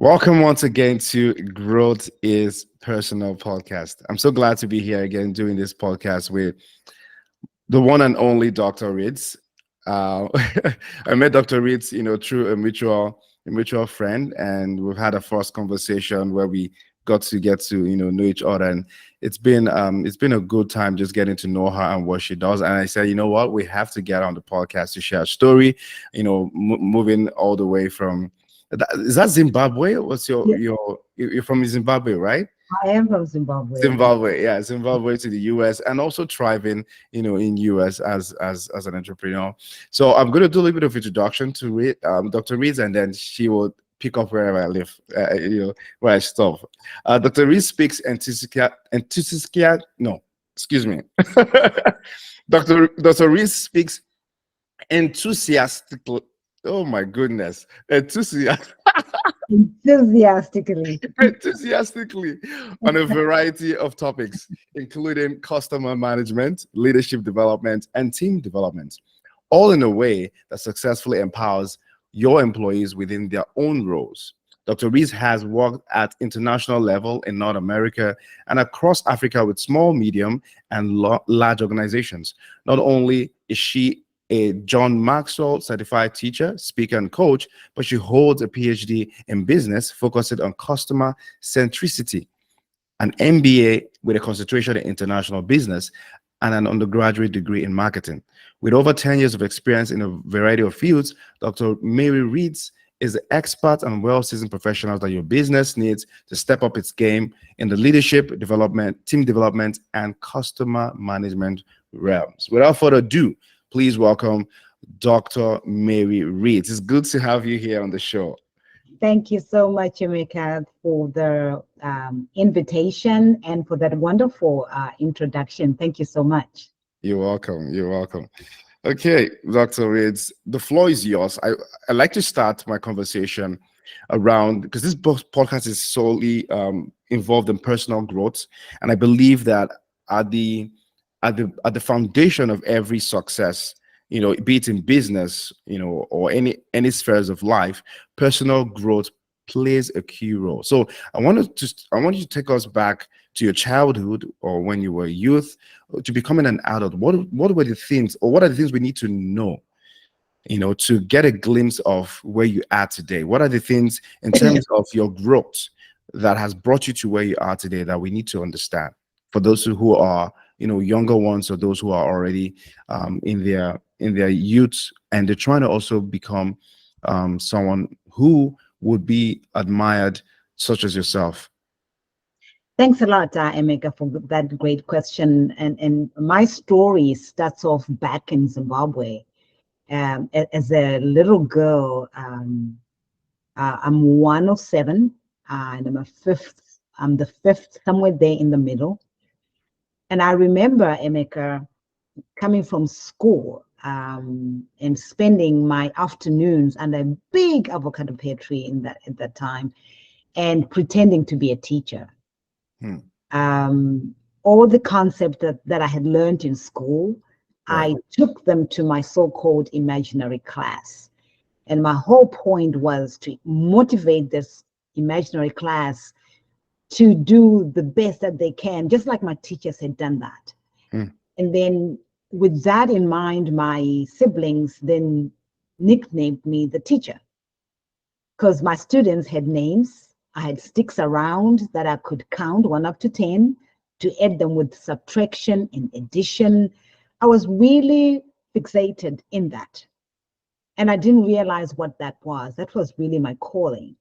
Welcome once again to Growth is Personal podcast. I'm so glad to be here again doing this podcast with the one and only Dr. Ritz. Uh, I met Dr. Ritz, through a mutual friend, and we've had a first conversation where we got to know each other, and it's been a good time just getting to know her and what she does. And I said, you know what, we have to get on the podcast to share a story. Moving all the way from is that Zimbabwe? What's Yeah, you're from Zimbabwe, right? I am from Zimbabwe. Zimbabwe, yeah, Zimbabwe to the US, and also thriving, in US as an entrepreneur. So I'm going to do a little bit of introduction to Dr. Reed, and then she will pick up wherever I live, where I stop. Dr. Reed speaks no, excuse me. Dr. Reed speaks enthusiastically. Oh my goodness, Enthusiastically. enthusiastically on a variety of topics, including customer management, leadership development, and team development, all in a way that successfully empowers your employees within their own roles. Dr. Rees has worked at international level in North America and across Africa with small, medium, and large organizations. Not only is she a John Maxwell Certified Teacher, speaker, and coach, but she holds a Ph.D. in business focused on customer centricity, an MBA with a concentration in international business, and an undergraduate degree in marketing. With over 10 years of experience in a variety of fields, Dr. Mary Reeds is the expert and well-seasoned professional that your business needs to step up its game in the leadership, development, team development, and customer management realms. Without further ado, please welcome Dr. Mary Reeds. It's good to have you here on the show. Thank you so much, Emeka, for the invitation and for that wonderful introduction. Thank you so much. You're welcome. You're welcome. Okay, Dr. Reeds, the floor is yours. I like to start my conversation around, because this podcast is solely involved in personal growth, and I believe that at the at the foundation of every success, be it in business, or any spheres of life, personal growth plays a key role. So I want you to take us back to your childhood or when you were a youth to becoming an adult. What were the things, or what are the things we need to know, to get a glimpse of where you are today? What are the things in terms of your growth that has brought you to where you are today that we need to understand for those who are, younger ones, or those who are already in their youth, and they're trying to also become someone who would be admired, such as yourself? Thanks a lot, Emeka, for that great question. And my story starts off back in Zimbabwe. As a little girl, I'm one of seven, and I'm the fifth, somewhere there in the middle. And I remember, Emeka, coming from school and spending my afternoons under a big avocado pear tree at that time, and pretending to be a teacher. Hmm. All the concepts that I had learned in school, Right. I took them to my so-called imaginary class. And my whole point was to motivate this imaginary class to do the best that they can, just like my teachers had done that. Hmm. And then with that in mind, my siblings then nicknamed me the teacher, because my students had names. I had sticks around that I could count 1 up to 10 to add them with subtraction and addition. I was really fixated in that. And I didn't realize what that was. That was really my calling.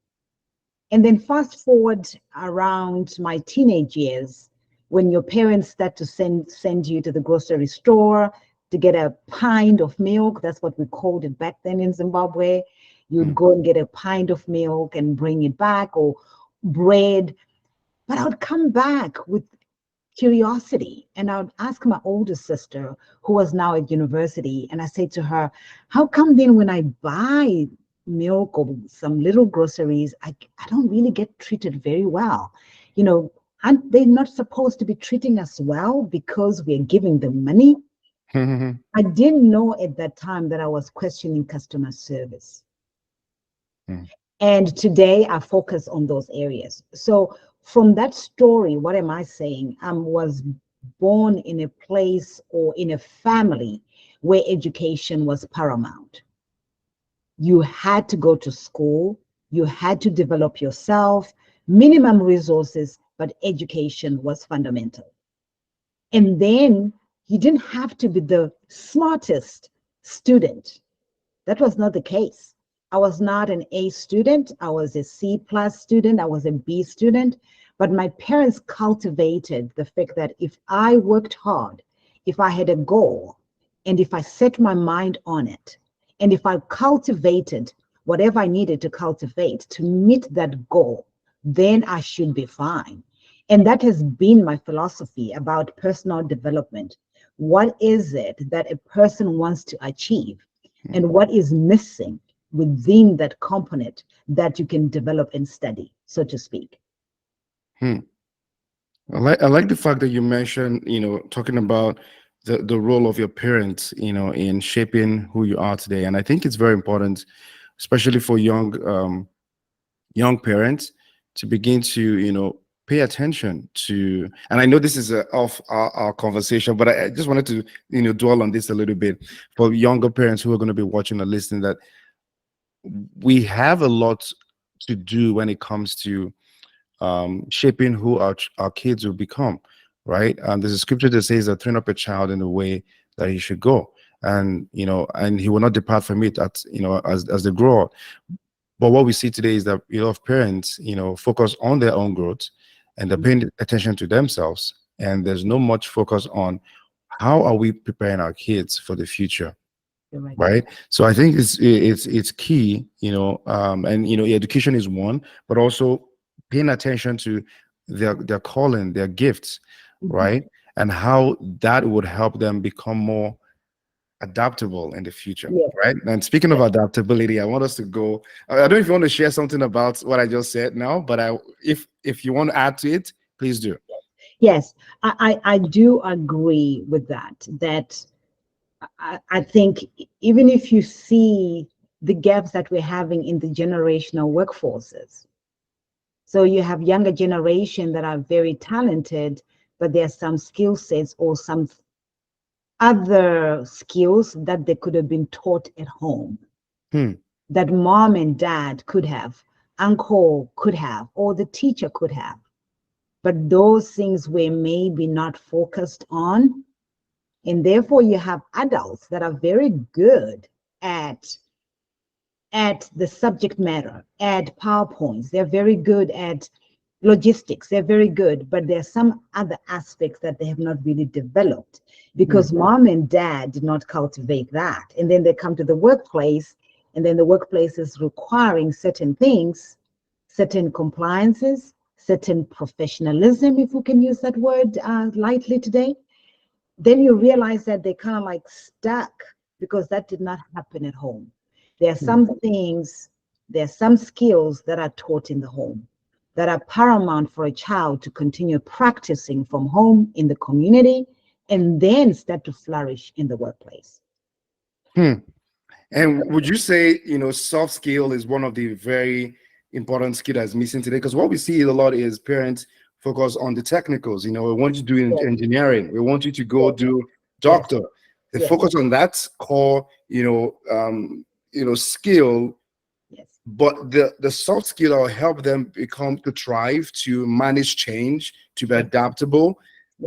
And then fast forward around my teenage years, when your parents start to send you to the grocery store to get a pint of milk. That's what we called it back then in Zimbabwe. You'd go and get a pint of milk and bring it back, or bread. But I would come back with curiosity, and I would ask my older sister, who was now at university, and I said to her, how come then when I buy milk or some little groceries, I don't really get treated very well? Aren't they not supposed to be treating us well because we're giving them money? I didn't know at that time that I was questioning customer service. And today I focus on those areas. So from that story, what am I saying? I was born in a place or in a family where education was paramount. You had to go to school, you had to develop yourself, minimum resources, but education was fundamental. And then you didn't have to be the smartest student. That was not the case. I was not an A student. I was a C plus student. I was a B student. But my parents cultivated the fact that if I worked hard, if I had a goal, and if I set my mind on it, and if I cultivated whatever I needed to cultivate to meet that goal, then I should be fine. And that has been my philosophy about personal development. What is it that a person wants to achieve? And what is missing within that component that you can develop and study, so to speak? Hmm. I like the fact that you mentioned, talking about the role of your parents, in shaping who you are today. And I think it's very important, especially for young parents, to begin to, pay attention to, and I know this is off our conversation, but I just wanted to, dwell on this a little bit for younger parents who are going to be watching or listening, that we have a lot to do when it comes to shaping who our kids will become, right? There's a scripture that says that train up a child in the way that he should go, and and he will not depart from it as they grow up. But what we see today is that a lot of parents, focus on their own growth, and they're paying attention to themselves, and there's no much focus on how are we preparing our kids for the future. Right. Right. So I think it's key, and education is one, but also paying attention to their calling, their gifts, right? And how that would help them become more adaptable in the future, Yeah. right? And speaking of adaptability, I want us to go. I don't know if you want to share something about what I just said now, but if you want to add to it, please do. Yes, I do agree with that. I think even if you see the gaps that we're having in the generational workforces, so you have younger generation that are very talented, but there are some skill sets or some other skills that they could have been taught at home, that mom and dad could have, uncle could have, or the teacher could have. But those things were maybe not focused on. And therefore, you have adults that are very good at the subject matter, at PowerPoints. They're very good at logistics. They're very good, but there are some other aspects that they have not really developed because mom and dad did not cultivate that. And then they come to the workplace, and then the workplace is requiring certain things, certain compliances, certain professionalism, if we can use that word lightly today. Then you realize that they're kind of like stuck because that did not happen at home. There are some things, there are some skills that are taught in the home that are paramount for a child to continue practicing from home in the community and then start to flourish in the workplace. And would you say, soft skill is one of the very important skill that's missing today? Because what we see a lot is parents focus on the technicals. We want you to do engineering. We want you to go do doctor. They focus on that core, skill. Yes. But the soft skill will help them become to thrive, to manage change, to be adaptable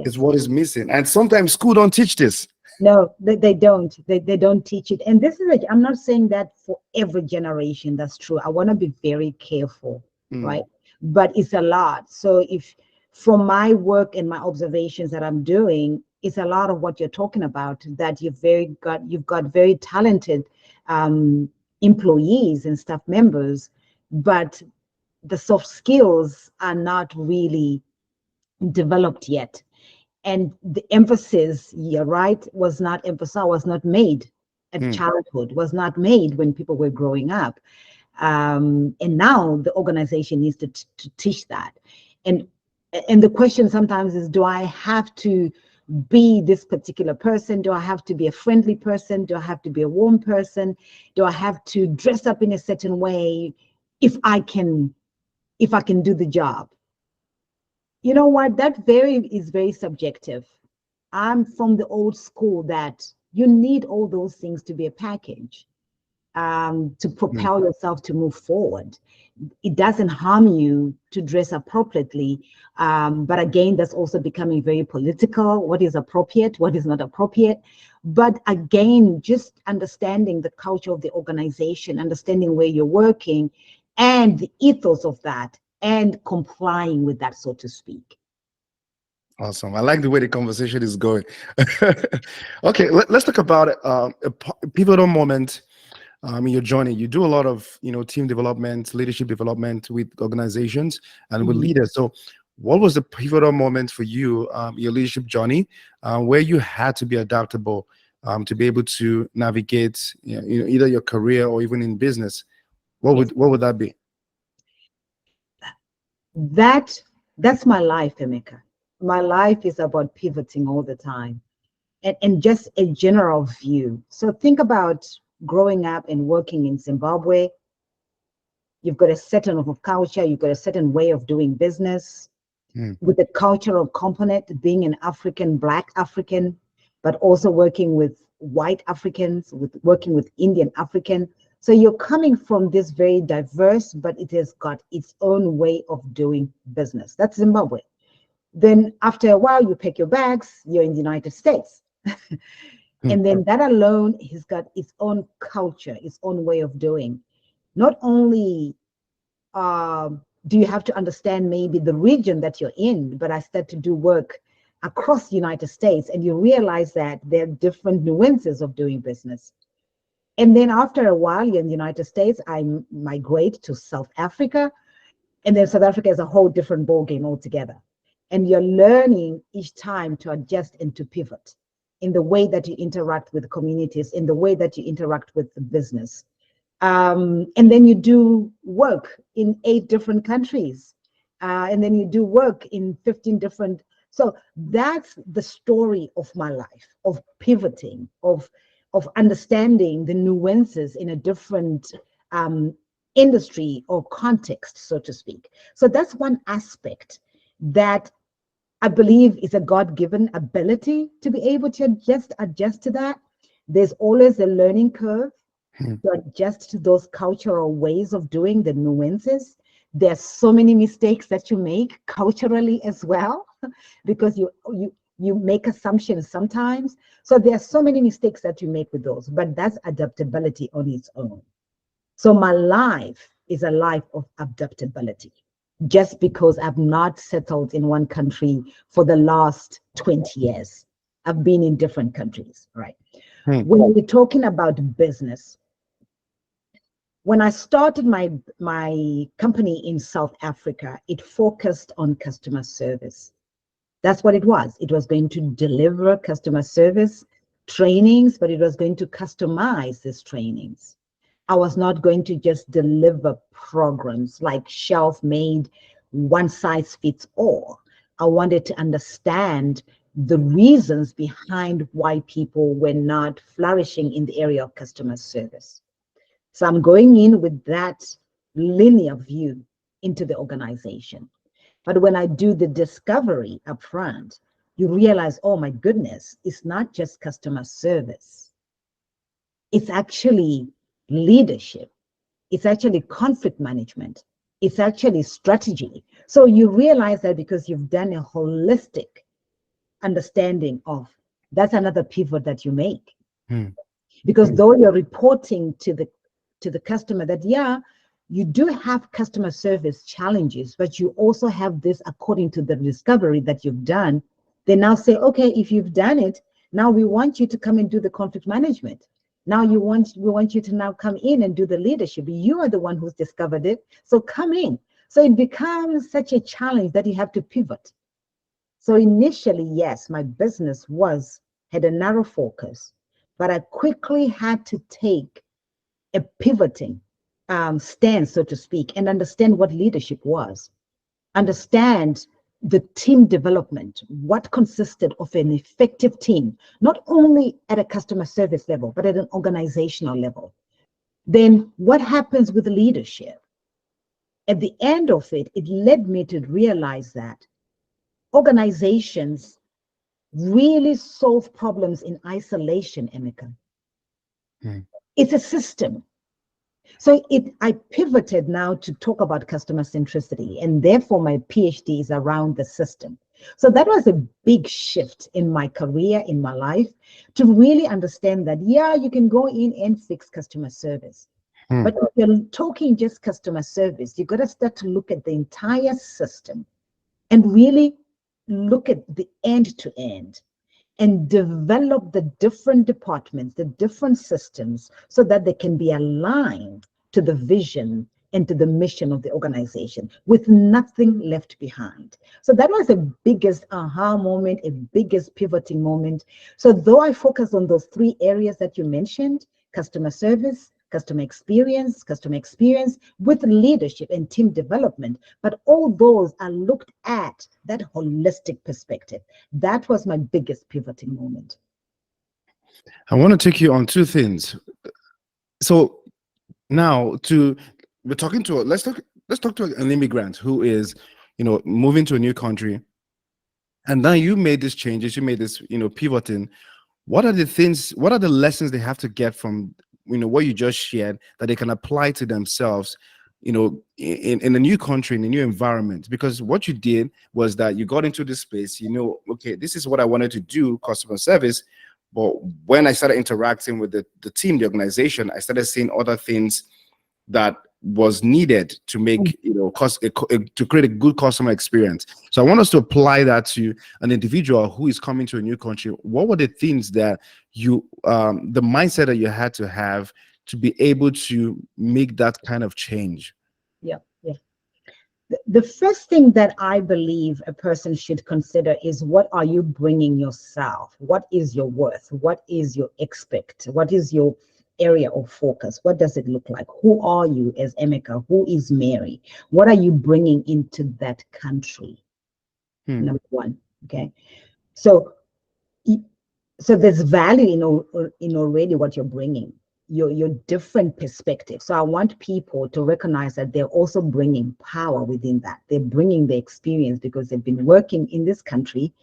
is what is missing. And sometimes school don't teach this. No, they don't. They don't teach it. And this is like, I'm not saying that for every generation, that's true. I want to be very careful, right? But it's a lot. So if from my work and my observations that I'm doing, it's a lot of what you're talking about, that you've got very talented employees and staff members, but the soft skills are not really developed yet. And the emphasis, you're right, was not emphasized, was not made at childhood, was not made when people were growing up. And now the organization needs to teach that. And the question sometimes is, do I have to be this particular person? Do I have to be a friendly person? Do I have to be a warm person? Do I have to dress up in a certain way? if I can do the job. You know what? That is very subjective. I'm from the old school that you need all those things to be a package, to propel yourself to move forward. It doesn't harm you to dress appropriately. But again, that's also becoming very political. What is appropriate? What is not appropriate? But again, just understanding the culture of the organization, understanding where you're working and the ethos of that, and complying with that, so to speak. Awesome. I like the way the conversation is going. Okay, let's talk about a pivotal moment in your journey. You do a lot of, team development, leadership development with organizations and with leaders. So what was the pivotal moment for you, your leadership journey, where you had to be adaptable to be able to navigate either your career or even in business? What would that be? That's my life, Emeka. My life is about pivoting all the time, and just a general view. So think about growing up and working in Zimbabwe. You've got a certain of culture, you've got a certain way of doing business with the cultural component, being an African, Black African, but also working with white Africans, working with Indian African. So you're coming from this very diverse, but it has got its own way of doing business. That's Zimbabwe. Then after a while, you pack your bags, you're in the United States. And then that alone has got its own culture, its own way of doing. Not only do you have to understand maybe the region that you're in, but I started to do work across the United States, and you realize that there are different nuances of doing business. And then after a while, you're in the United States, I migrate to South Africa, and then South Africa is a whole different ballgame altogether. And you're learning each time to adjust and to pivot in the way that you interact with communities, in the way that you interact with the business. And then you do work in 8 different countries. And then you do work in 15 different. So that's the story of my life, of pivoting, of understanding the nuances in a different industry or context, so to speak. So that's one aspect that I believe is a God-given ability to be able to adjust to that. There's always a learning curve to adjust to those cultural ways of doing the nuances. There's so many mistakes that you make culturally as well, because you make assumptions sometimes. So there are so many mistakes that you make with those, but that's adaptability on its own. So my life is a life of adaptability, just because I've not settled in one country for the last 20 years. I've been in different countries, right? When we're talking about business, when I started my company in South Africa, it focused on customer service. That's what it was. It was going to deliver customer service trainings, but it was going to customize these trainings. I was not going to just deliver programs like shelf-made, one size fits all. I wanted to understand the reasons behind why people were not flourishing in the area of customer service. So I'm going in with that linear view into the organization. But when I do the discovery up front, you realize, oh my goodness, it's not just customer service. It's actually leadership. It's actually conflict management. It's actually strategy. So you realize that because you've done a holistic understanding of, that's another pivot that you make. Because though you're reporting to the customer that, yeah, you do have customer service challenges, but you also have this according to the discovery that you've done. They now say, okay, if you've done it, now we want you to come and do the conflict management. Now we want you to now come in and do the leadership. You are the one who's discovered it, so come in. So it becomes such a challenge that you have to pivot. So initially, yes, my business had a narrow focus, but I quickly had to take a pivoting stance, so to speak, and understand what leadership was. Understand the team development, what consisted of an effective team, not only at a customer service level, but at an organizational level. Then what happens with leadership? at the end of it, it led me to realize that organizations really solve problems in isolation, Emeka. It's a system. So I pivoted now to talk about customer centricity, and therefore my PhD is around the system. So that was a big shift in my career, in my life, to really understand that, yeah, you can go in and fix customer service. But if you're talking just customer service, you got to start to look at the entire system and really look at the end to end and develop the different departments, the different systems, so that they can be aligned to the vision and to the mission of the organization with nothing left behind. So that was the biggest aha moment, a biggest pivoting moment. So though I focus on those three areas that you mentioned, customer service, customer experience with leadership and team development, but all those are looked at that holistic perspective. That was my biggest pivoting moment. I want to take you on two things. So now let's talk to an immigrant who is, moving to a new country, and then you made these changes, you made this, pivoting. What are the lessons they have to get from what you just shared that they can apply to themselves, in a new country, in a new environment? Because what you did was that you got into this space, okay, this is what I wanted to do, customer service. But when I started interacting with the team, the organization, I started seeing other things that was needed to make, to create a good customer experience. So I want us to apply that to an individual who is coming to a new country. What were the things that the mindset that you had to have to be able to make that kind of change? Yeah. The first thing that I believe a person should consider is, what are you bringing yourself? What is your worth? What is your What is your area of focus? What does it look like? Who are you as Emeka? Who is Mary? What are you bringing into that country? Number one. Okay. So there's value in already what you're bringing, your different perspective. So I want people to recognize that they're also bringing power within that. They're bringing the experience because they've been working in this country.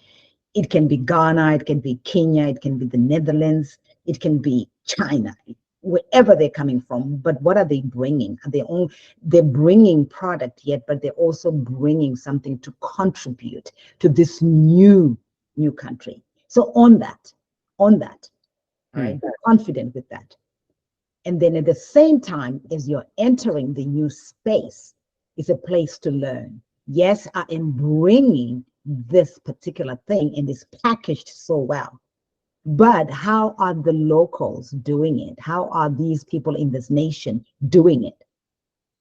It can be Ghana, it can be Kenya, it can be the Netherlands, it can be China, wherever they're coming from. But what are they bringing? They're bringing product yet, but they're also bringing something to contribute to this new country. So on that, right? Be confident with that. And then at the same time, as you're entering the new space, it's a place to learn. Yes, I am bringing this particular thing and it's packaged so well. But how are the locals doing it? How are these people in this nation doing it?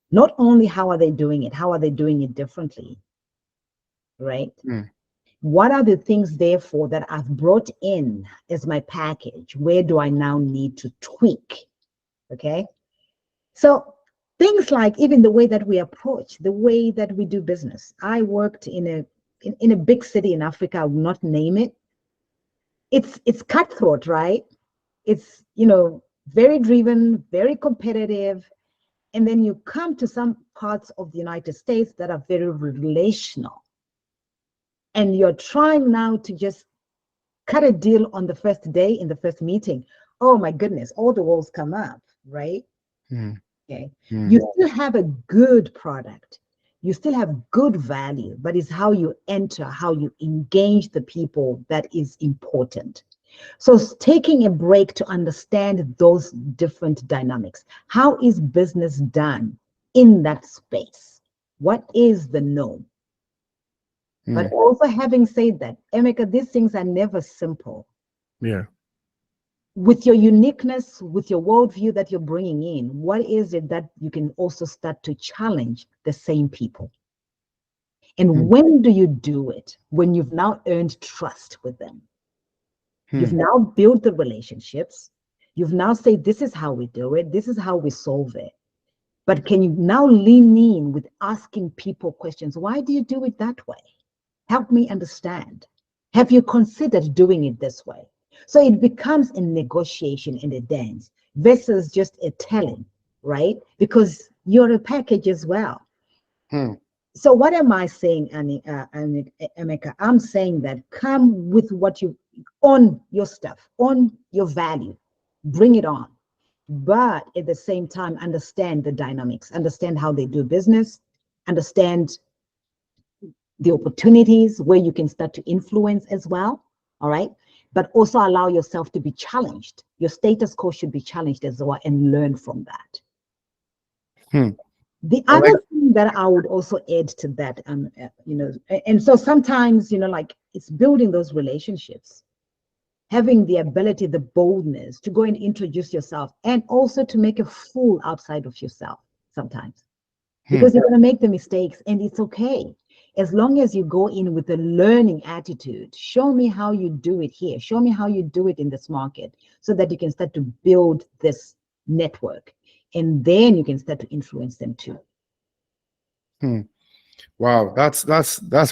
Not only how are they doing it, how are they doing it differently? Right? What are the things, therefore, that I've brought in as my package? Where do I now need to tweak? Okay. So things like even the way that we approach, the way that we do business. I worked in a big city in Africa, I will not name it. It's cutthroat, right? It's, very driven, very competitive. And then you come to some parts of the United States that are very relational. And you're trying now to just cut a deal on the first day, in the first meeting. Oh my goodness, all the walls come up, right? Okay. You still have a good product. You still have good value, but it's how you enter, how you engage the people that is important. So taking a break to understand those different dynamics. How is business done in that space? What is the norm? But also, having said that, Emeka, these things are never simple. Yeah. With your uniqueness, with your worldview that you're bringing in, what is it that you can also start to challenge the same people? And when do you do it? When you've now earned trust with them. You've now built the relationships. You've now said, this is how we do it. This is how we solve it. But can you now lean in with asking people questions? Why do you do it that way? Help me understand. Have you considered doing it this way? So it becomes a negotiation and a dance versus just a telling, right? Because you're a package as well. Hmm. So what am I saying, Emeka? I'm saying that come with what you own your stuff, own your value, bring it on. But at the same time, understand the dynamics, understand how they do business, understand the opportunities where you can start to influence as well. All right. But also allow yourself to be challenged. Your status quo should be challenged as well and learn from that. Hmm. The I like. other thing that I would also add to that, and so sometimes, like it's building those relationships, having the ability, the boldness to go and introduce yourself, and also to make a fool outside of yourself sometimes, because you're going to make the mistakes, and it's okay. As long as you go in with a learning attitude, show me how you do it here, show me how you do it in this market, so that you can start to build this network, and then you can start to influence them too. Wow, that's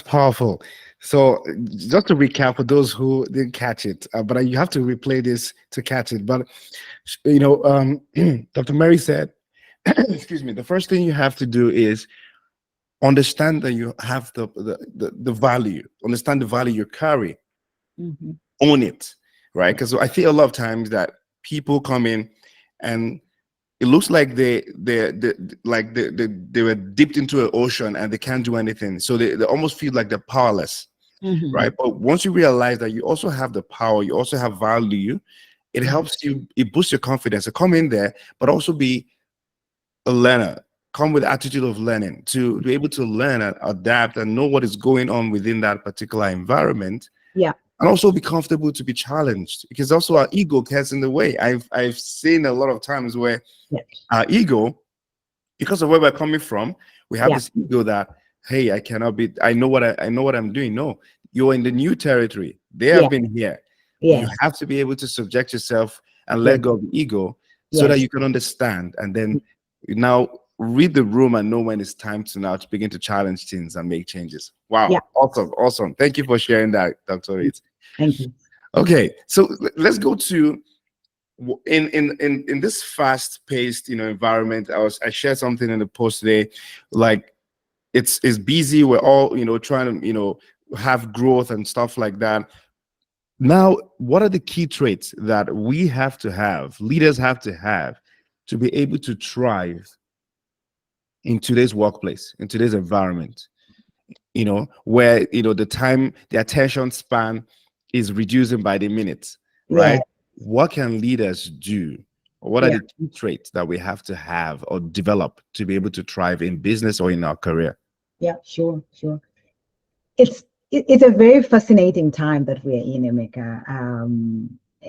powerful. So just to recap for those who didn't catch it, but you have to replay this to catch it. But Dr. Mary said, excuse me, the first thing you have to do is understand that you have the value, understand the value you carry, own it, right? Because I feel a lot of times that people come in and it looks like they were dipped into an ocean and they can't do anything, so they almost feel like they're powerless, right? But once you realize that you also have the power, you also have value, it helps you, it boosts your confidence to come in there, but also be a learner, come with attitude of learning, to be able to learn and adapt and know what is going on within that particular environment. Yeah. And also be comfortable to be challenged, because also our ego gets in the way. I've seen a lot of times where our ego, because of where we're coming from, we have this ego that, hey, I know what I'm doing. No, you're in the new territory. They have been here. You have to be able to subject yourself and let go of the ego, so that you can understand, and then now read the room and know when it's time to now to begin to challenge things and make changes. Wow. Awesome. Thank you for sharing that, Dr. Ritz. Thank you. Okay, so let's go to in this fast-paced environment. I shared something in the post today, like it's busy, we're all trying to have growth and stuff like that. Now, what are the key traits that we have to have, leaders have to be able to thrive in today's workplace, in today's environment, where the attention span is reducing by the minute, right? What can leaders do? Or what are the key traits that we have to have or develop to be able to thrive in business or in our career? Yeah, sure. It's a very fascinating time that we're in, Emeka.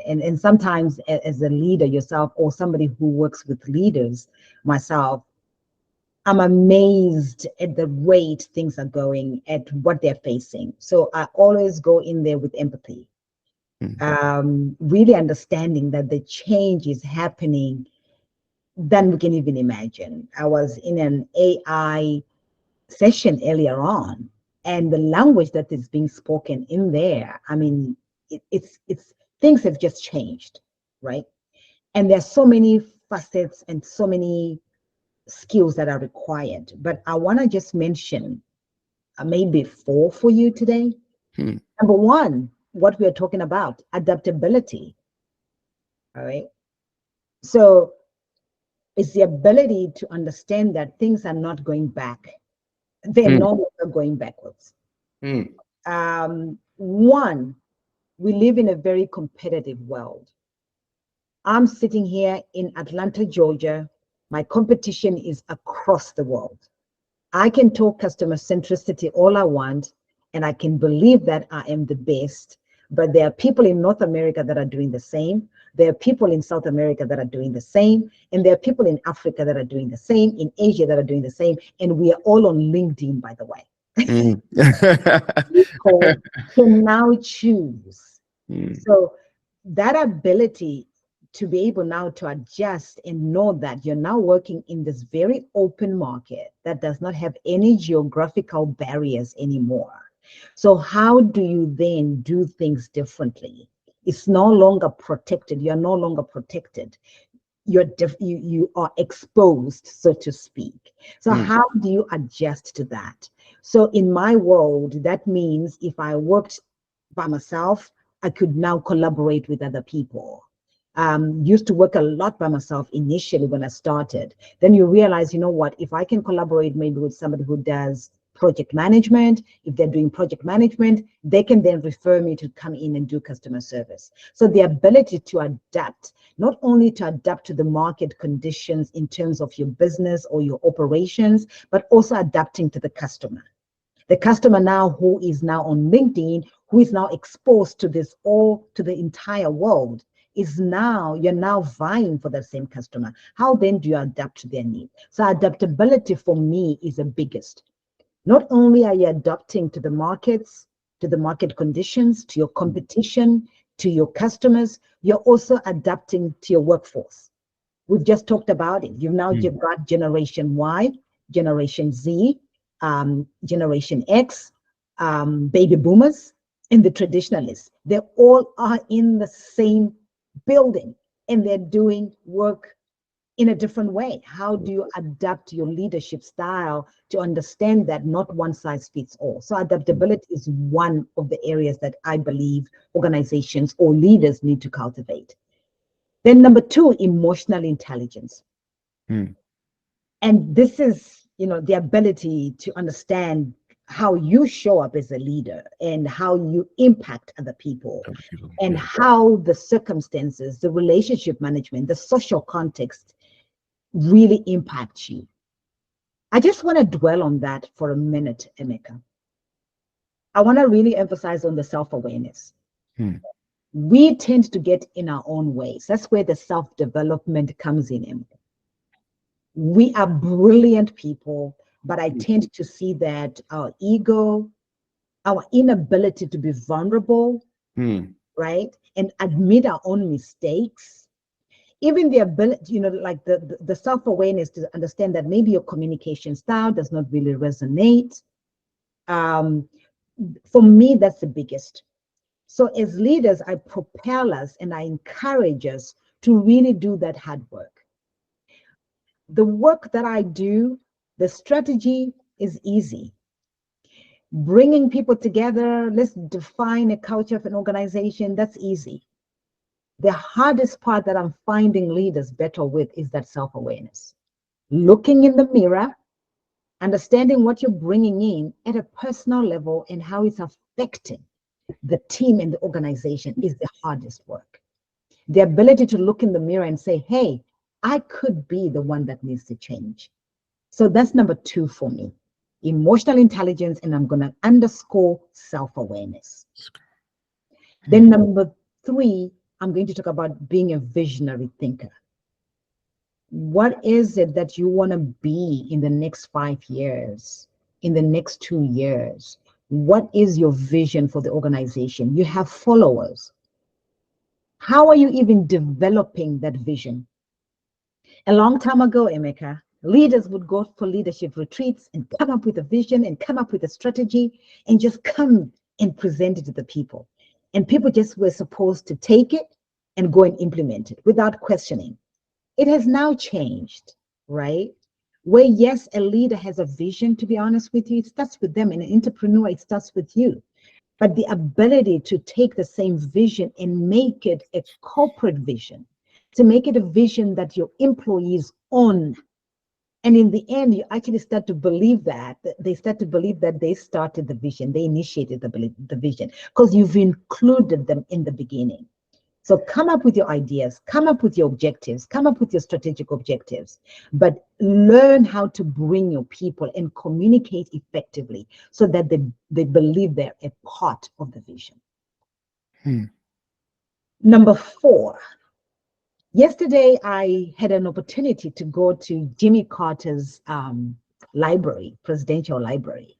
And sometimes as a leader yourself, or somebody who works with leaders, myself, I'm amazed at the rate things are going, at what they're facing. So I always go in there with empathy, really understanding that the change is happening than we can even imagine. I was in an AI session earlier on, and the language that is being spoken in there, I mean, it's things have just changed, right? And there's so many facets and so many skills that are required. But I want to just mention maybe 4 for you today. Number 1, what we are talking about, adaptability. All right. So it's the ability to understand that things are not going back. They're no longer going backwards. 1, we live in a very competitive world. I'm sitting here in Atlanta, Georgia. My competition is across the world. I can talk customer centricity all I want, and I can believe that I am the best, but there are people in North America that are doing the same. There are people in South America that are doing the same, and there are people in Africa that are doing the same, in Asia that are doing the same, and we are all on LinkedIn, by the way. People can now choose. So that ability to be able now to adjust and know that you're now working in this very open market that does not have any geographical barriers anymore. So how do you then do things differently? It's no longer protected. You're no longer protected. you are exposed, so to speak. So how do you adjust to that? So in my world, that means if I worked by myself, I could now collaborate with other people. Used to work a lot by myself initially when I started. Then you realize, you know what, if I can collaborate maybe with somebody who does project management, if they're doing project management, they can then refer me to come in and do customer service. So the ability to adapt, not only to adapt to the market conditions in terms of your business or your operations, but also adapting to the customer. The customer now who is now on LinkedIn, who is now exposed to this all, to the entire world, is now, you're now vying for the same customer. How then do you adapt to their need? So adaptability for me is the biggest. Not only are you adapting to the markets, to the market conditions, to your competition, to your customers, you're also adapting to your workforce. We've just talked about it. You've got Generation Y, Generation Z, Generation X, baby boomers, and the traditionalists. They all are in the same building and they're doing work in a different way. How do you adapt your leadership style to understand that not one size fits all? So adaptability is one of the areas that I believe organizations or leaders need to cultivate. Then number two, emotional intelligence. And this is, the ability to understand how you show up as a leader and how you impact other people and how the circumstances, the relationship management, the social context really impact you. I just want to dwell on that for a minute, Emeka. I want to really emphasize on the self-awareness. We tend to get in our own ways. That's where the self-development comes in, Emeka. We are brilliant people, but I tend to see that our ego, our inability to be vulnerable, right, and admit our own mistakes, even the ability, like the self-awareness to understand that maybe your communication style does not really resonate. For me, that's the biggest. So as leaders, I propel us and I encourage us to really do that hard work. The work that I do, the strategy is easy. Bringing people together, let's define a culture of an organization, that's easy. The hardest part that I'm finding leaders better with is that self-awareness. Looking in the mirror, understanding what you're bringing in at a personal level and how it's affecting the team and the organization is the hardest work. The ability to look in the mirror and say, hey, I could be the one that needs to change. So that's number two for me, emotional intelligence, and I'm going to underscore self-awareness. Then number three, I'm going to talk about being a visionary thinker. What is it that you want to be in the next 5 years, in the next 2 years? What is your vision for the organization? You have followers. How are you even developing that vision? A long time ago, Emeka, leaders would go for leadership retreats and come up with a vision and come up with a strategy and just come and present it to the people. And people just were supposed to take it and go and implement it without questioning. It has now changed, right? Where yes, a leader has a vision, to be honest with you, it starts with them. And an entrepreneur, it starts with you. But the ability to take the same vision and make it a corporate vision, to make it a vision that your employees own. And in the end, you actually start to believe that. They start to believe that they started the vision, they initiated the vision, because you've included them in the beginning. So come up with your ideas, come up with your objectives, come up with your strategic objectives, but learn how to bring your people and communicate effectively so that they believe they're a part of the vision. Number 4, yesterday I had an opportunity to go to Jimmy Carter's library, presidential library,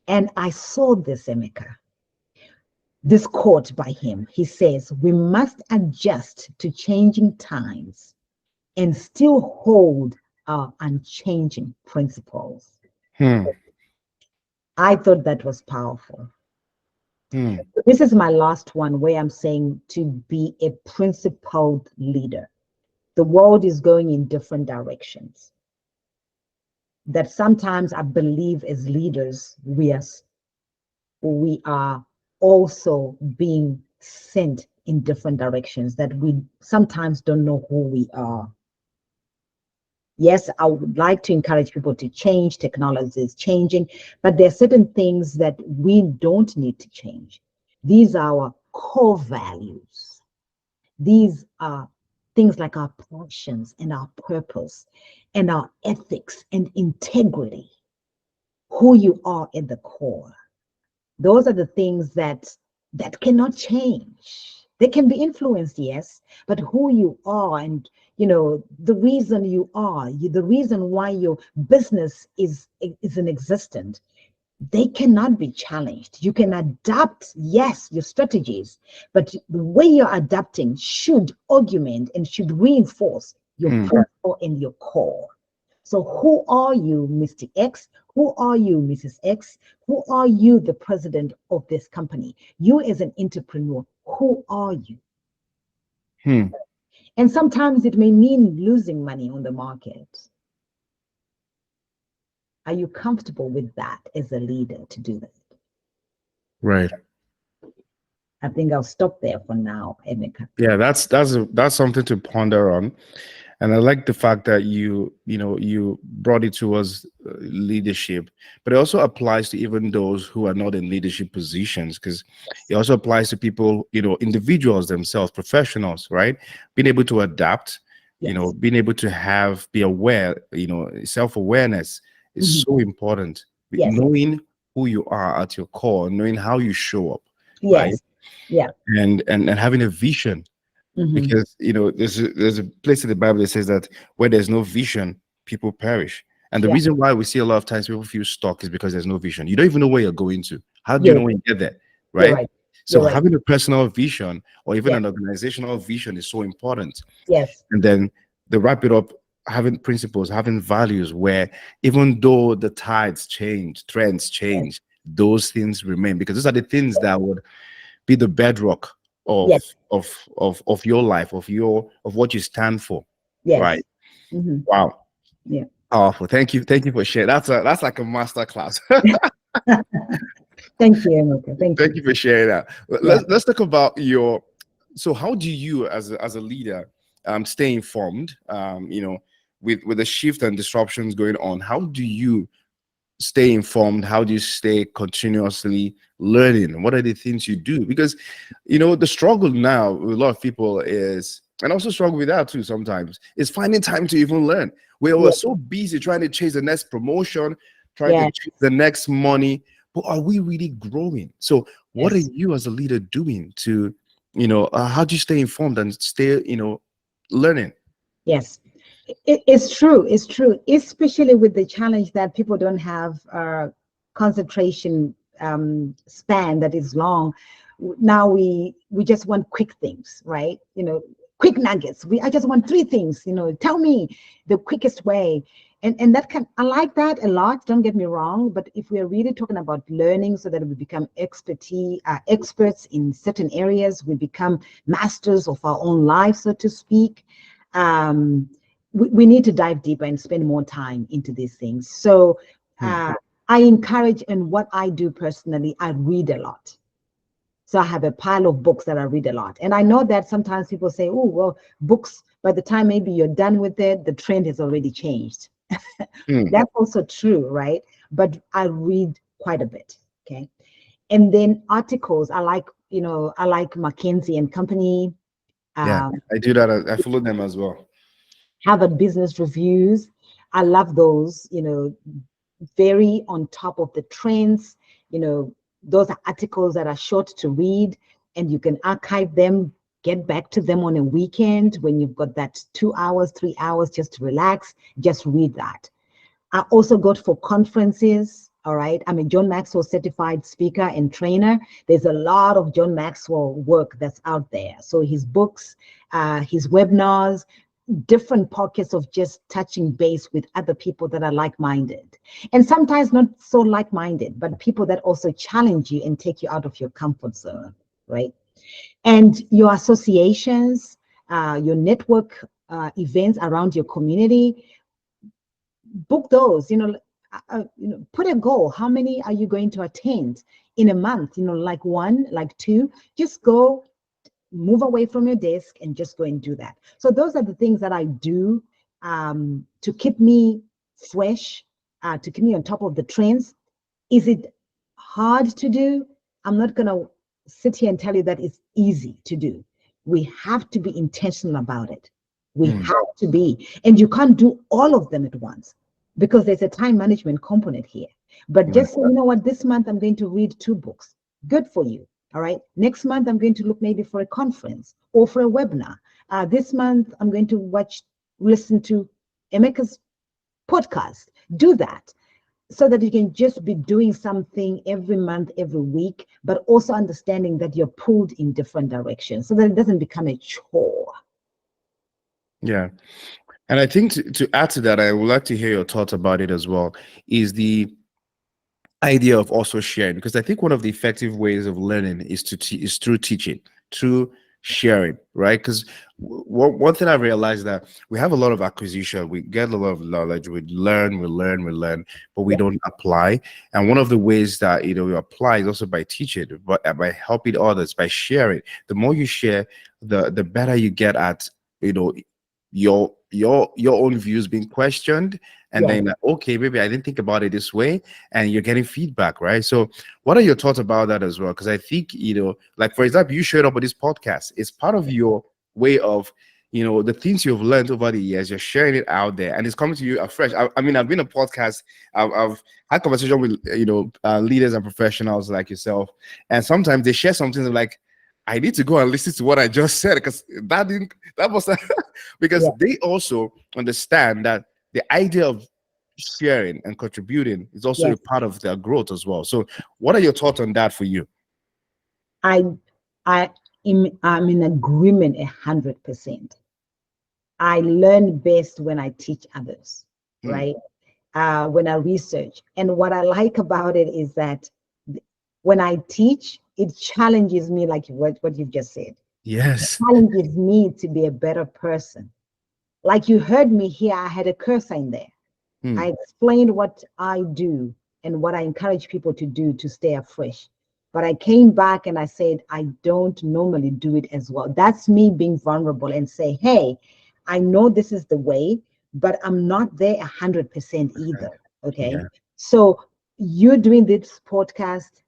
and I saw this, Emeka. This quote by him, he says, we must adjust to changing times and still hold our unchanging principles. I thought that was powerful. This is my last one where I'm saying to be a principled leader. the world is going in different directions. That sometimes I believe as leaders, we are also being sent in different directions, that we sometimes don't know who we are. Yes, I would like to encourage people to change. Technology is changing, but there are certain things that we don't need to change. These are our core values. These are things like our passions and our purpose and our ethics and integrity, who you are at the core. Those are the things that cannot change. They can be influenced, yes, but who you are, and the reason you are, the reason why your business is in existence, they cannot be challenged. You can adapt, yes, your strategies, but the way you're adapting should augment and should reinforce your principle and your core. So who are you, Mr. X? Who are you, Mrs. X? Who are you, the president of this company? You as an entrepreneur, who are you? And sometimes it may mean losing money on the market. Are you comfortable with that as a leader to do that? Right. I think I'll stop there for now, Emeka. Yeah, that's something to ponder on. And I like the fact that you brought it towards leadership, but it also applies to even those who are not in leadership positions, because it also applies to people, individuals themselves, professionals, right? Being able to adapt, Yes. being able to be aware, self-awareness is so important. Yes. Knowing who you are at your core, knowing how you show up, right? Yes. Yeah. And having a vision. Because there's a place in the Bible that says that where there's no vision, people perish. And the reason why we see a lot of times people feel stuck is because there's no vision. You don't even know where you're going to. How do you know when you get there? Right? You're right. So You're right. having a personal vision or even an organizational vision is so important. Yes. And then to wrap it up, having principles, having values where even though the tides change, trends change, those things remain, because those are the things that would be the bedrock of your life, of what you stand for. Yes. Right. Wow. Yeah. Powerful. Thank you for sharing. That's like a master class. Thank you, Emeka. Thank you for sharing that. Let's talk about so how do you as a leader stay informed, with the shift and disruptions going on? How do you stay informed? How do you stay continuously learning? What are the things you do? Because the struggle now with a lot of people is, and also struggle with that too sometimes, is finding time to even learn. We're so busy trying to chase the next promotion, trying to chase the next money, but are we really growing? So what are you as a leader doing to how do you stay informed and stay learning? Yes. It's true. It's true, especially with the challenge that people don't have concentration span that is long. Now we just want quick things, right? Quick nuggets. I just want 3 things. Tell me the quickest way, and I like that a lot. Don't get me wrong, but if we are really talking about learning, so that we become experts in certain areas, we become masters of our own lives, so to speak. We need to dive deeper and spend more time into these things. So I encourage, and what I do personally, I read a lot. So I have a pile of books that I read a lot. And I know that sometimes people say, oh, well, books, by the time maybe you're done with it, the trend has already changed. That's also true, right? But I read quite a bit, okay? And then articles, I like McKinsey and Company. I do that. I follow them as well. Harvard Business Reviews. I love those, very on top of the trends. Those are articles that are short to read, and you can archive them, get back to them on a weekend when you've got that 2 hours, 3 hours just to relax, just read that. I also go for conferences. All right. I'm a John Maxwell certified speaker and trainer. There's a lot of John Maxwell work that's out there. So his books, his webinars, different pockets of just touching base with other people that are like-minded, and sometimes not so like-minded, but people that also challenge you and take you out of your comfort zone, right? And your associations, your network events around your community, book those. Put a goal. How many are you going to attend in a month? Like one, like two. Just go, move away from your desk and just go and do that. So those are the things that I do to keep me fresh, to keep me on top of the trends. Is it hard to do? I'm not going to sit here and tell you that it's easy to do. We have to be intentional about it. We have to be. And you can't do all of them at once because there's a time management component here. But just say, you know what, this month I'm going to read 2 books. Good for you. All right. Next month, I'm going to look maybe for a conference or for a webinar. This month, I'm going to listen to Emeka's podcast. Do that so that you can just be doing something every month, every week, but also understanding that you're pulled in different directions so that it doesn't become a chore. Yeah. And I think to add to that, I would like to hear your thoughts about it as well, is the idea of also sharing, because I think one of the effective ways of learning is is through teaching, through sharing, right? Because one thing I realized that we have a lot of acquisition, we get a lot of knowledge, we learn, but we don't apply. And one of the ways that we apply is also by teaching, but by helping others, by sharing. The more you share, the better you get at your own views being questioned, and then like, okay, maybe I didn't think about it this way, and you're getting feedback, right? So what are your thoughts about that as well? Because I think like, for example, you showed up with this podcast. It's part of your way of the things you've learned over the years. You're sharing it out there, and it's coming to you afresh. I mean, I've been a podcast, I've had conversation with leaders and professionals like yourself, and sometimes they share something like, I need to go and listen to what I just said, because that was because they also understand that the idea of sharing and contributing is also a part of their growth as well. So what are your thoughts on that for you? I'm in agreement 100%. I learn best when I teach others, right? When I research. And what I like about it is that when I teach, it challenges me, like what you've just said. Yes. It challenges me to be a better person. Like you heard me here, I had a cursor in there. I explained what I do and what I encourage people to do to stay afresh. But I came back and I said, I don't normally do it as well. That's me being vulnerable and say, hey, I know this is the way, but I'm not there 100% either. Okay. Yeah. So you're doing this podcast,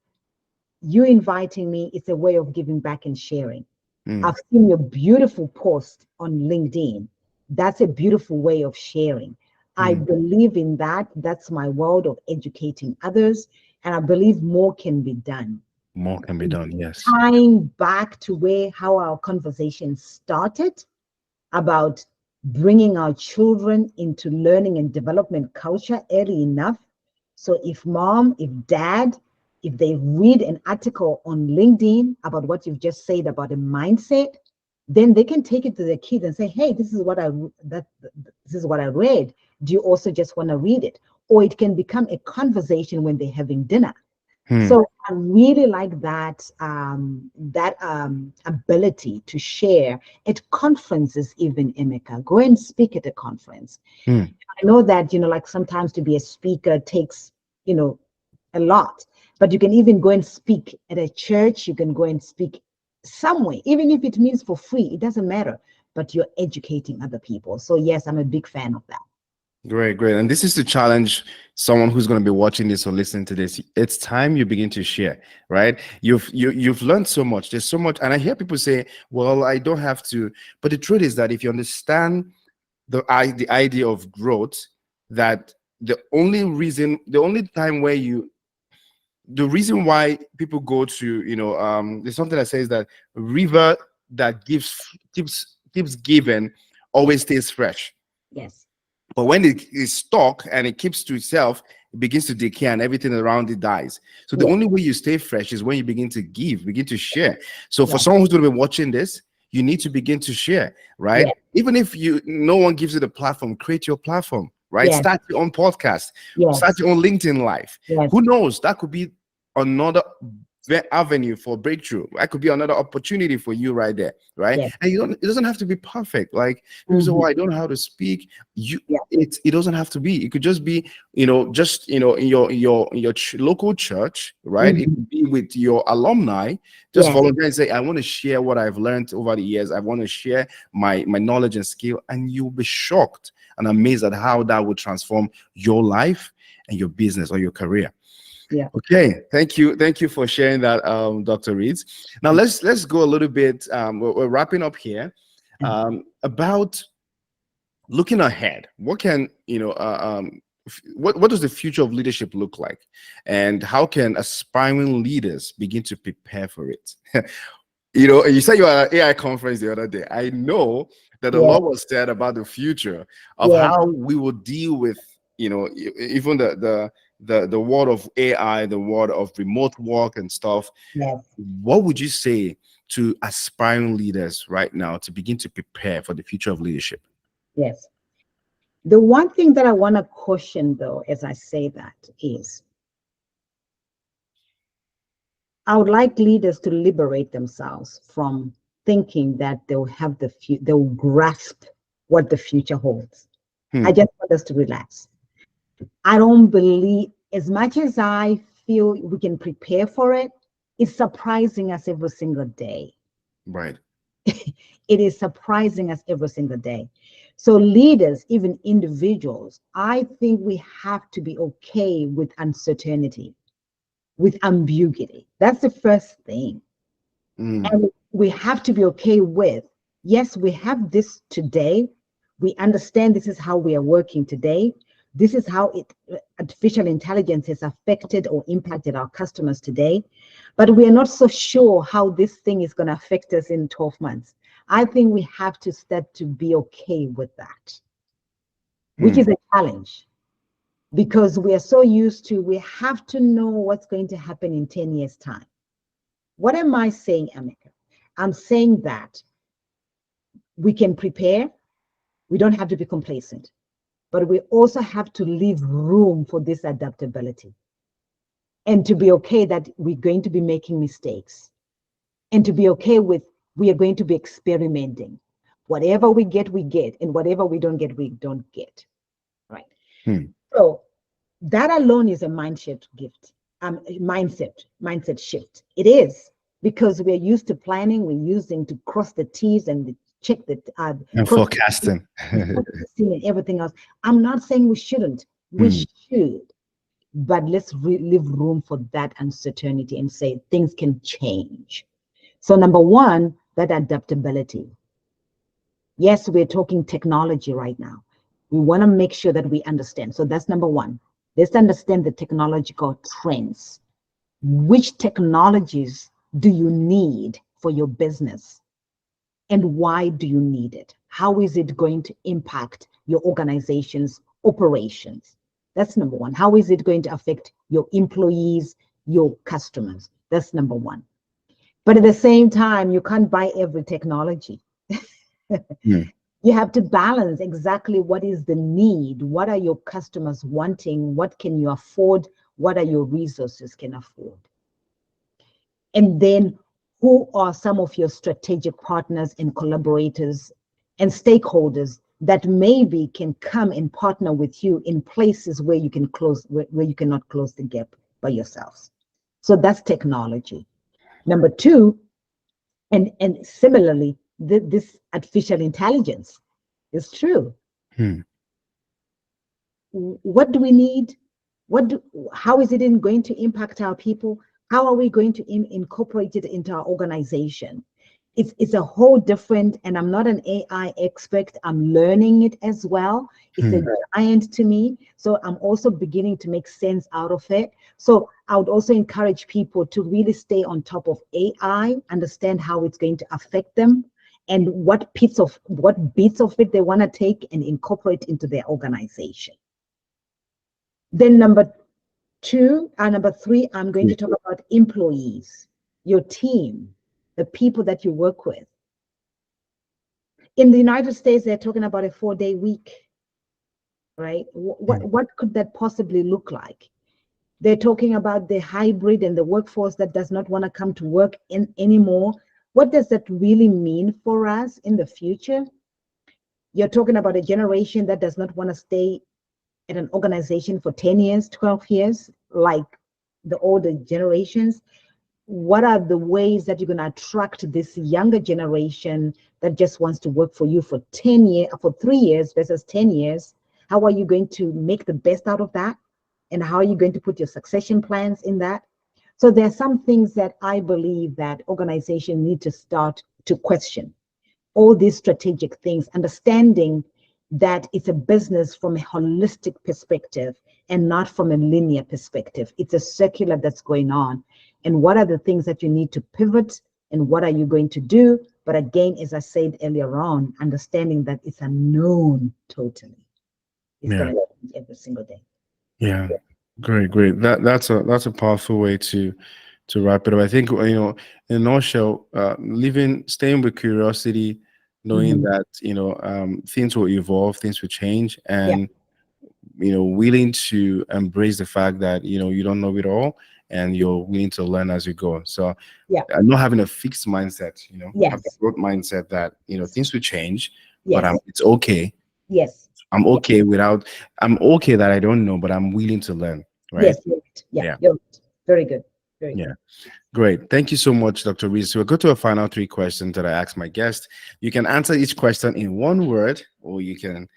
you inviting me, it's a way of giving back and sharing. I've seen your beautiful post on LinkedIn. That's a beautiful way of sharing. I believe in that. That's my world of educating others. And I believe more can be done. More can be done, yes. Tying back to how our conversation started about bringing our children into learning and development culture early enough. So if mom, if dad, if they read an article on LinkedIn about what you've just said about a mindset, then they can take it to their kids and say, hey, this is what I read. Do you also just want to read it? Or it can become a conversation when they're having dinner. So I really like that ability to share at conferences, even, Emeka. Go and speak at a conference. I know that, like sometimes to be a speaker takes, a lot, but you can even go and speak at a church. You can go and speak somewhere, even if it means for free, it doesn't matter, but you're educating other people. So yes, I'm a big fan of that. Great. And this is to challenge someone who's going to be watching this or listening to this. It's time you begin to share, right? You've learned so much. There's so much. And I hear people say, well, I don't have to. But the truth is that if you understand the idea of growth, that the reason why people go to, there's something that says that river that keeps giving always stays fresh. Yes. But when it is stuck and it keeps to itself, it begins to decay and everything around it dies. So the only way you stay fresh is when you begin to give, begin to share. So for someone who's going to be watching this, you need to begin to share, right? Even if no one gives you the platform, create your platform, right? Start your own podcast, start your own LinkedIn Live. Who knows? That could be another avenue for breakthrough. That could be another opportunity for you right there, right? Yes. And it doesn't have to be perfect. Like people say, "Oh, I don't know how to speak." It doesn't have to be. It could just be, just in your local church, right? It could be with your alumni. Just volunteer and say, "I want to share what I've learned over the years. I want to share my knowledge and skill," and you'll be shocked and amazed at how that would transform your life and your business or your career. Yeah. Okay. Thank you for sharing that, Dr. Reeds. Now let's go a little bit. We're wrapping up here. About looking ahead. What can what does the future of leadership look like, and how can aspiring leaders begin to prepare for it? You said you were at an AI conference the other day. I know that a lot was said about the future of how we will deal with, even the world of AI, the world of remote work and stuff. What would you say to aspiring leaders right now to begin to prepare for the future of leadership? Yes. The one thing that I want to caution, though, as I say that, is I would like leaders to liberate themselves from thinking that they'll have they'll grasp what the future holds. I just want us to relax. I don't believe, as much as I feel we can prepare for it, it's surprising us every single day. Right. It is surprising us every single day. So leaders, even individuals, I think we have to be okay with uncertainty, with ambiguity. That's the first thing. And we have to be okay with, yes, we have this today. We understand this is how we are working today. This is how artificial intelligence has affected or impacted our customers today. But we are not so sure how this thing is going to affect us in 12 months. I think we have to start to be okay with that, which is a challenge, because we are so used to, we have to know what's going to happen in 10 years' time. What am I saying, Emeka? I'm saying that we can prepare. We don't have to be complacent, but we also have to leave room for this adaptability, and to be okay that we're going to be making mistakes, and to be okay with, we are going to be experimenting. Whatever we get, and whatever we don't get, we don't get. Right. So that alone is a mindset shift. It is, because we're used to planning, we're using to cross the T's and check the and forecasting and everything else. I'm not saying we shouldn't. We should, but let's leave room for that uncertainty and say things can change. So number one, that adaptability. Yes, we're talking technology right now. We want to make sure that we understand. So that's number one. Let's understand the technological trends. Which technologies do you need for your business? And why do you need it? How is it going to impact your organization's operations? That's number one. How is it going to affect your employees, your customers? That's number one. But at the same time, you can't buy every technology. You have to balance exactly what is the need. What are your customers wanting? What can you afford? What are your resources can afford? And then who are some of your strategic partners and collaborators and stakeholders that maybe can come and partner with you in places where you can where you cannot close the gap by yourselves? So that's technology. Number two, and similarly, this artificial intelligence is true. What do we need? How is it going to impact our people? How are we going to incorporate it into our organization? It's a whole different, and I'm not an AI expert. I'm learning it as well. It's a giant to me. So I'm also beginning to make sense out of it. So I would also encourage people to really stay on top of AI, understand how it's going to affect them, and what bits of it they want to take and incorporate into their organization. Then number three, I'm going to talk about employees, your team, the people that you work with. In the United States, they're talking about a 4-day week, right? What could that possibly look like? They're talking about the hybrid and the workforce that does not want to come to work anymore. What does that really mean for us in the future? You're talking about a generation that does not want to stay at an organization for 10 years, 12 years, like the older generations. What are the ways that you're going to attract this younger generation that just wants to work for you for 10 years, for 3 years versus 10 years? How are you going to make the best out of that? And how are you going to put your succession plans in that? So there are some things that I believe that organizations need to start to question. All these strategic things, understanding that it's a business from a holistic perspective and not from a linear perspective. It's a circular that's going on. And what are the things that you need to pivot and what are you going to do? But again, as I said earlier on, understanding that it's unknown totally. It's going to change every single day. Yeah. Great. That's a powerful way to wrap it up. I think, in a nutshell, staying with curiosity, knowing that, things will evolve, things will change, and, willing to embrace the fact that, you don't know it all and you're willing to learn as you go. So not having a fixed mindset, have a growth mindset that, things will change, but it's okay. Yes. I'm okay that I don't know, but I'm willing to learn. Right? Yes. You're very good. Very good. Great. Thank you so much, Dr. Reese. We'll go to our final 3 questions that I ask my guest. You can answer each question in one word, or you can,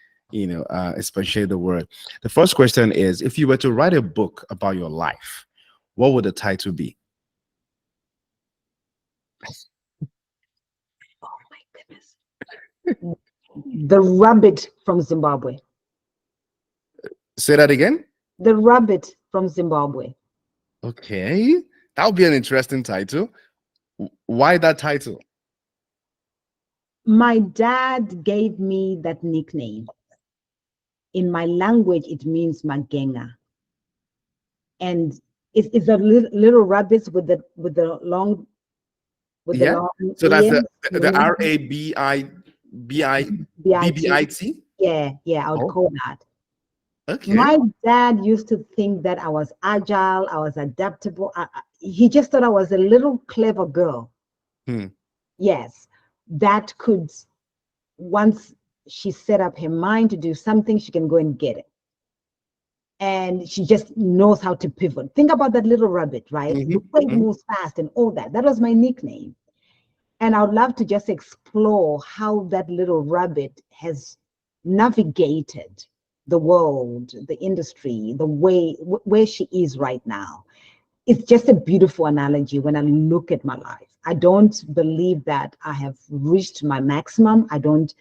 expatiate the word. The first question is, if you were to write a book about your life, what would the title be? Oh my goodness. The Rabbit from Zimbabwe. Say that again? The Rabbit from Zimbabwe. Okay. That would be an interesting title. Why that title? My dad gave me that nickname. In my language, it means Magenga. And it's a little rabbits with the long so that's ears. the RABIBBIT. I would call that. Okay. My dad used to think that I was agile, I was adaptable. He just thought I was a little clever girl. Yes, that could, once she set up her mind to do something, she can go and get it. And she just knows how to pivot. Think about that little rabbit, right? The way it moves fast and all that. That was my nickname. And I would love to just explore how that little rabbit has navigated the world, the industry, the way where she is right now. It's just a beautiful analogy when I look at my life. I don't believe that I have reached my maximum. I don't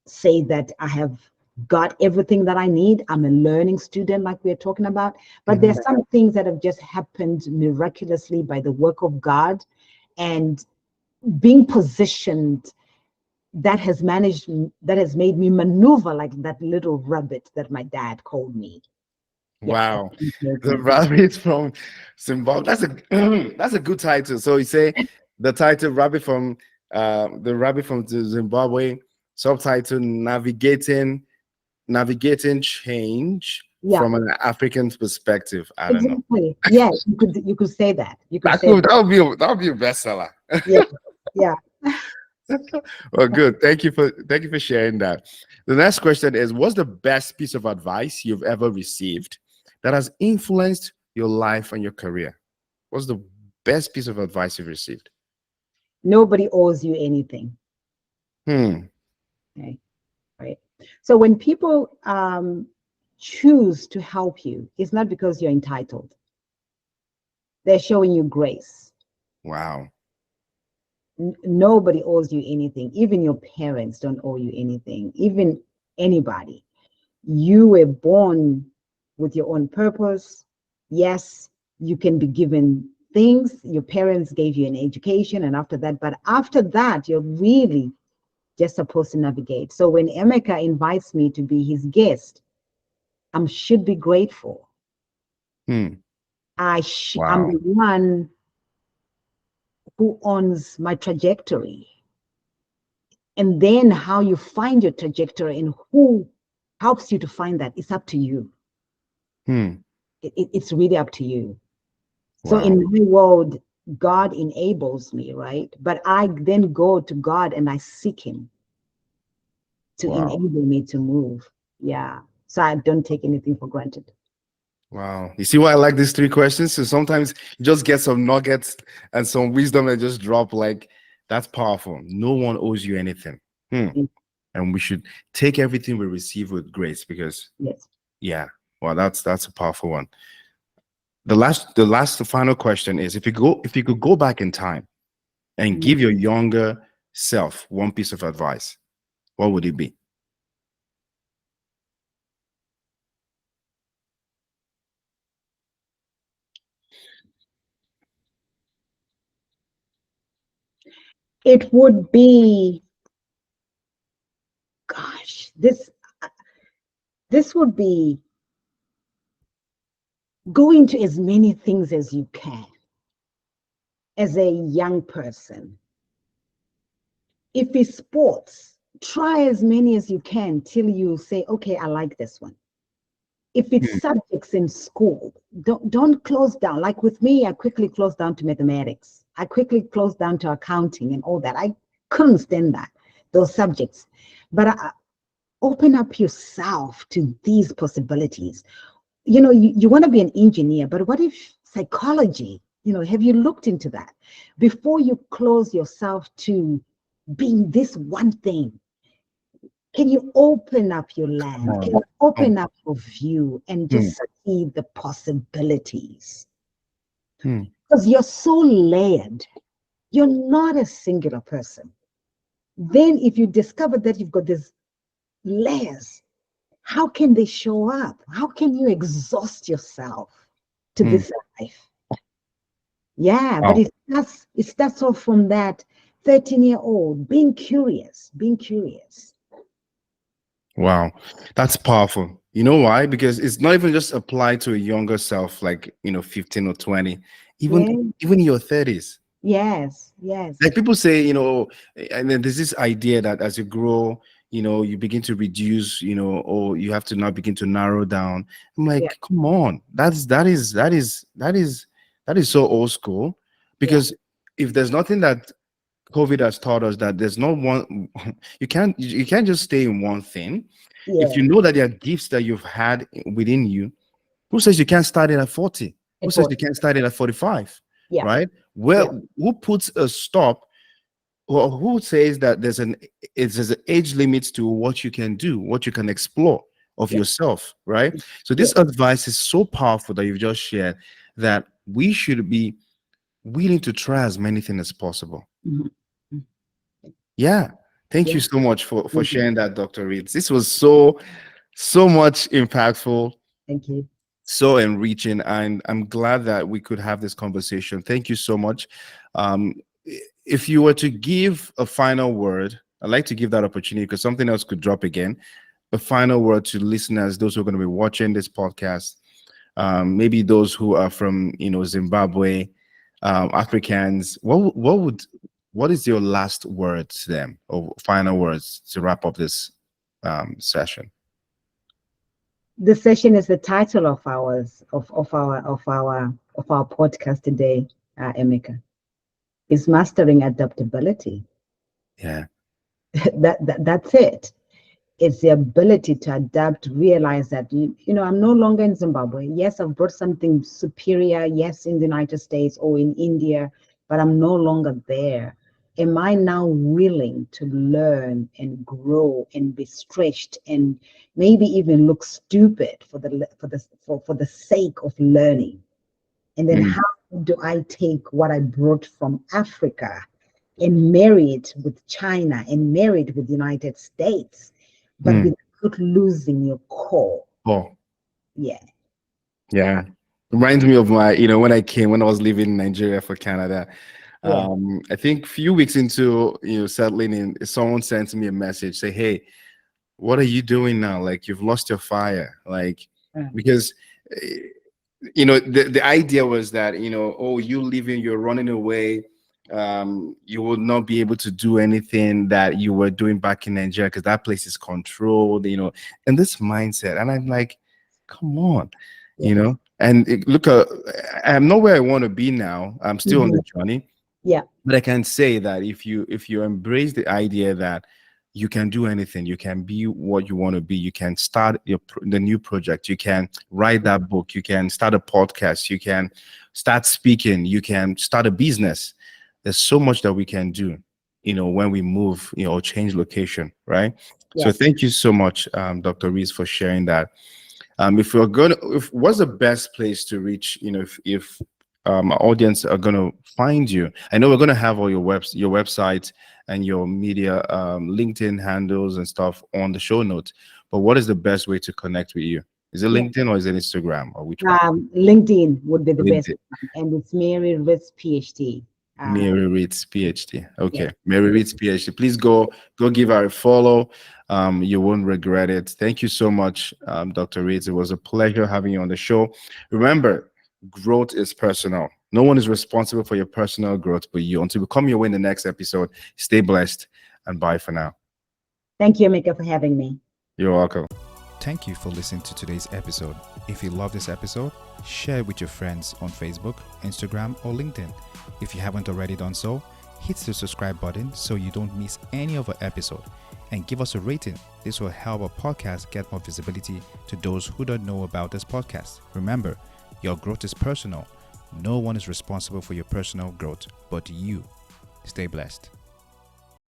say that I have got everything that I need. I'm a learning student, like we're talking about. But there's some things that have just happened miraculously by the work of God, and being positioned that has made me maneuver like that little rabbit that my dad called me. Wow. The Rabbit from Zimbabwe. That's a good title. So you say the title Rabbit from the Rabbit from Zimbabwe, subtitle navigating change from an African perspective. I don't know. Yeah, you could say that. That would be a bestseller. Yeah. Well, good. Thank you for sharing that. The next question is, what's the best piece of advice you've ever received that has influenced your life and your career? What's the best piece of advice you've received? Nobody owes you anything. Okay. Right. So when people choose to help you, it's not because you're entitled. They're showing you grace. Wow. Nobody owes you anything. Even your parents don't owe you anything. Even anybody. You were born with your own purpose. Yes, you can be given things. Your parents gave you an education, and after that, you're really just supposed to navigate. So when Emeka invites me to be his guest, I should be grateful. I'm the one who owns my trajectory. And then how you find your trajectory and who helps you to find that, it's up to you. it's really up to you. So Wow. in my world, God enables me, right? But I then go to God and I seek Him to Wow. enable me to move. Yeah. So I don't take anything for granted. Wow. You see why I like these three questions? So sometimes you just get some nuggets and some wisdom and just drop like that's powerful. No one owes you anything. Mm. And we should take everything we receive with grace because Yes. yeah, well, that's a powerful one. The final question is if you could go back in time and Mm. give your younger self one piece of advice, what would it be? It would be, gosh, this would be go into as many things as you can as a young person. If it's sports, try as many as you can till you say, okay, I like this one. If it's Hmm. subjects in school, don't close down. Like with me, I quickly closed down to mathematics. I quickly closed down to accounting and all that. I couldn't stand that, those subjects. But open up yourself to these possibilities. You want to be an engineer, but what if psychology? Have you looked into that before you close yourself to being this one thing? Can you open up your Come land? Can on. you open up your view and Hmm. just see the possibilities? Hmm. Because you're so layered. You're not a singular person. Then if you discover that you've got these layers, how can they show up? How can you exhaust yourself to Hmm. this life? Yeah, but Wow. it starts off from that 13-year-old being curious, being curious. Wow. That's powerful. You know why? Because it's not even just applied to a younger self, like 15 or 20, even Yeah, even in your 30s. yes, yes, Like people say, and then there's this idea that as you grow, you begin to reduce, or you have to now begin to narrow down. I'm yeah, like, come on, that is so old school. yeah, Because if there's nothing that COVID has taught us, that there's no one, you can't just stay in one thing. If yeah. you know that there are gifts that you've had within you, who says you can't start it at 40? Who says you Important. can't start it at 45? Yeah, Right? yeah, Well, who puts a stop, or who says that there's an age limit to what you can do, what you can explore of yeah, yourself, right? So yeah. this advice is so powerful that you've just shared, that we should be willing to try as many things as possible. Mhm. Yeah. Thank Yeah, you so much for thank you. sharing that, Dr. Reed. This was so much impactful, Thank you. so enriching, and I'm glad that we could have this conversation. Thank you so much. um if you were to give a final word, I'd like to give that opportunity because something else could drop again. A final word to listeners, those who are going to be watching this podcast, maybe those who are from Zimbabwe, Africans. What is your last word to them, or final words to wrap up this session? The session is the title of ours of our podcast today, Emeka. Is mastering adaptability. Yeah. That's it. It's the ability to adapt, realize that I'm no longer in Zimbabwe. Yes, I've brought something superior, yes, in the United States or in India, but I'm no longer there. Am I now willing to learn and grow and be stretched and maybe even look stupid for the sake of learning? And then Mm, how do I take what I brought from Africa and marry it with China and marry it with the United States, but mm. without losing your core? Oh, Yeah, yeah. Reminds me of when I was living in Nigeria for Canada. yeah. I think few weeks into settling in, someone sent me a message, say, "Hey, what are you doing now? Like you've lost your fire." Like, Uh, because eh, the idea was that oh, you leaving, you're running away, you will not be able to do anything that you were doing back in Nigeria because that place is controlled, and this mindset. And I'm like, come on. you Yes. know. And look, I'm not where I want to be now. I'm still on Mhm. the journey, Yeah. but I can say that if you embrace the idea that you can do anything, you can be what you want to be, you can start the new project, you can write that book, you can start a podcast, you can start speaking, you can start a business. There's so much that we can do, when we move, or change location, right? So Yes. thank you so much, Dr. Reese, for sharing that. If what's the best place to reach, if our audience are gonna find you? I know we're gonna have all your website and your media, LinkedIn handles and stuff on the show notes. But what is the best way to connect with you? Is it Yeah. LinkedIn or is it Instagram or which one? LinkedIn would be the best LinkedIn. one, and it's Mary Ritz, Ph.D. Mary Ritz, PhD. Yes. Okay, Mary Ritz, PhD. Please go give her a follow. You won't regret it. Thank you so much, Dr. Ritz. It was a pleasure having you on the show. Remember, growth is personal. No one is responsible for your personal growth but you. Until we come your way in the next episode, stay blessed and bye for now. Thank you, Emeka, for having me. You're welcome. Thank you for listening to today's episode. If you love this episode, share it with your friends on Facebook, Instagram, or LinkedIn. If you haven't already done so, hit the subscribe button so you don't miss any of our episode, and give us a rating. This will help our podcast get more visibility to those who don't know about this podcast. Remember, your growth is personal. No one is responsible for your personal growth but you. Stay blessed.